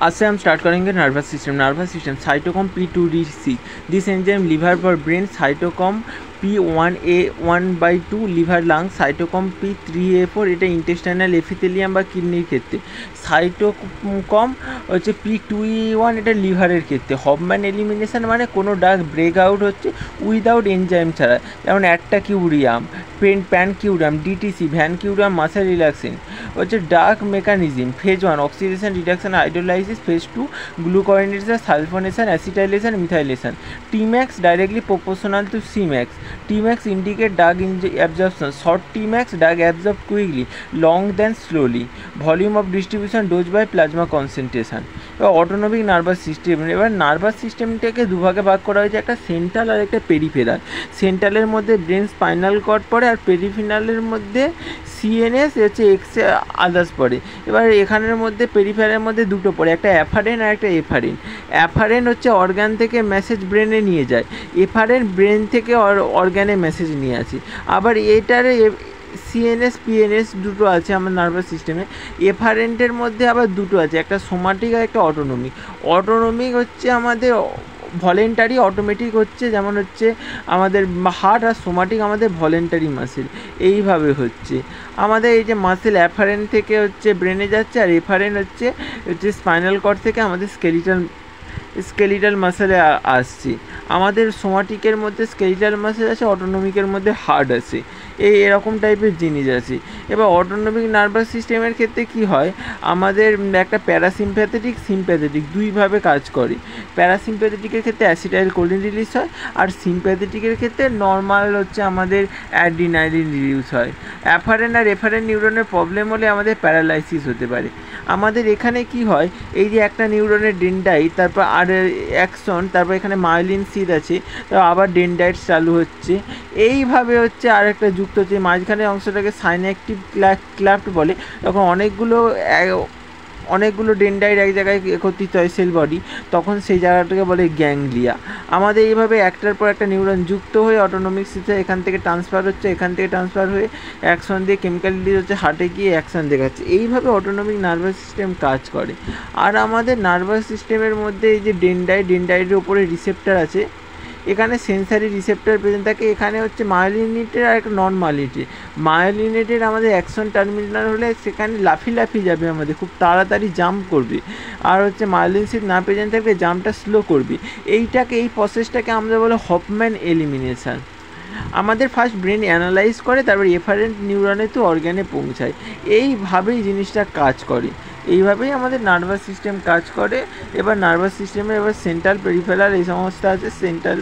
आज से हम स्टार्ट करेंगे nervous system cytochrome P2D6 this enzyme liver for brain, cytochrome P1A1/2 liver lung, cytochrome P3A4 এটা intestinal epithelium বা কিডনির ক্ষেত্রে, সাইটোকম হচ্ছে P2E1 এটা লিভারের ক্ষেত্রে। হফম্যান এলিমিনেশন মানে কোনো ড্রাগ ব্রেক আউট হচ্ছে উইদাউট এনজাইম ছাড়া, যেমন atracurium, pancuronium, DTC, vecuronium, muscle relaxant হচ্ছে drug mechanism. Phase 1 oxidation reduction hydrolysis, phase 2 glucuronidation, sulfonation, acetylation, methylation. Tmax directly proportional to Cmax. Tmax indicate drug absorption. Short Tmax drug absorbed quickly, long than slowly. Volume of distribution dose by plasma concentration. এবার autonomic nervous system, এবার nervous সিস্টেমটাকে দুভাগে ভাগ করা হয়েছে, একটা central আর একটা peripheral. সেন্ট্রালের মধ্যে ব্রেন স্পাইনাল কর্ড পড়ে, আর পেরিফেরালের মধ্যে সিএনএস হচ্ছে এক্সে আদার্স পড়ে। এবার এখানের মধ্যে পেরিফেরালের মধ্যে দুটো পড়ে, একটা অ্যাফারেন আর একটা এফারেন। অ্যাফারেন হচ্ছে অর্গান থেকে মেসেজ ব্রেনে নিয়ে যায়, এফারেন ব্রেন থেকে অর্গানে মেসেজ নিয়ে আসে। আবার এটার সিএনএস পিএনএস দুটো আছে আমার নার্ভাস সিস্টেমে। এফারেন্টের মধ্যে আবার দুটো আছে, একটা সোমাটিক আর একটা অটোনমিক। অটোনমিক হচ্ছে আমাদের ভলেন্টারি, অটোমেটিক হচ্ছে যেমন হচ্ছে আমাদের হার্ট, আর সোমাটিক আমাদের ভলেন্টারি মাসেল। এইভাবে হচ্ছে আমাদের এই যে মাসেল অ্যাফারেন্ট থেকে হচ্ছে ব্রেনে যাচ্ছে, আর এফারেন্ট হচ্ছে স্পাইনাল কর্ড থেকে আমাদের স্কেলিটাল মাসেলে আসছে। আমাদের সোমাটিকের মধ্যে স্কেলিটাল মাসেল আছে, অটোনমিকের মধ্যে হার্ট আছে, এরকম টাইপের জিনিস আছে। এবার অটোনমিক নার্ভাস সিস্টেমের ক্ষেত্রে কি হয়, আমাদের একটা প্যারাসিম্প্যাথেটিক সিম্প্যাথেটিক দুইভাবে কাজ করে। প্যারাসিম্প্যাথেটিকের ক্ষেত্রে অ্যাসিটাইল কোলিন রিলিজ হয়, আর সিম্প্যাথেটিকের ক্ষেত্রে নর্মাল হচ্ছে আমাদের অ্যাড্রিনালিন রিলিজ হয়। অ্যাফারেন আর রেফারেন নিউরনের প্রবলেম হলে আমাদের প্যারালাইসিস হতে পারে। আমাদের এখানে কি হয়, এই যে একটা নিউরনের ডেন্ড্রাইট, তারপর আর অ্যাকশন, তারপর এখানে মাইলিন সিদ আছে, তারপর আবার ডেন্ড্রাইট চালু হচ্ছে। এইভাবে হচ্ছে আর একটা যুক্ত হচ্ছে, মাঝখানের অংশটাকে সাইন্যাপটিক ক্লাফট বলে। তখন অনেকগুলো ডেন্ড্রাইট এক জায়গায় একত্রিত হয় সেল বডি, তখন সেই জায়গাটাকে বলে গ্যাংলিয়া। আমাদের এইভাবে একটার পর একটা নিউরন যুক্ত হয়ে অটোনমিক সিস্টেম এখান থেকে ট্রান্সফার হচ্ছে, এখান থেকে ট্রান্সফার হয়ে অ্যাকশন দিয়ে কেমিক্যাল রিলিজ হচ্ছে, হার্টে গিয়ে অ্যাকশন দেখাচ্ছে। এইভাবে অটোনমিক নার্ভাস সিস্টেম কাজ করে। আর আমাদের নার্ভাস সিস্টেমের মধ্যে এই যে ডেন্ড্রাইটের উপরে রিসেপ্টার আছে, এখানে সেন্সারি রিসেপ্টার প্রেজেন্ট থাকে। এখানে হচ্ছে মায়োলিনেটের আর একটা নন মায়োলিনেটের। মায়োলিনেটের আমাদের অ্যাকশন টার্মিনাল হলে সেখানে লাফি যাবে, আমাদের খুব তাড়াতাড়ি জাম্প করবে। আর হচ্ছে মায়োলিন সিট না প্রেজেন্ট থাকলে জাম্পটা স্লো করবে। এই প্রসেসটাকে আমরা বলে হফম্যান এলিমিনেশন। আমাদের ফার্স্ট ব্রেন অ্যানালাইজ করে, তারপর এফারেন্ট নিউরনে তো অর্গ্যানে পৌঁছায়। এইভাবেই জিনিসটা কাজ করে, এইভাবেই আমাদের নার্ভাস সিস্টেম কাজ করে। এবার নার্ভাস সিস্টেমে এবার সেন্ট্রাল পেরিফেরাল এই সমস্ত আছে, সেন্ট্রাল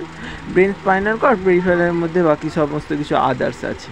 ব্রেন স্পাইনাল কর্ড, পেরিফেরালের মধ্যে বাকি সমস্ত কিছু আদার্স আছে।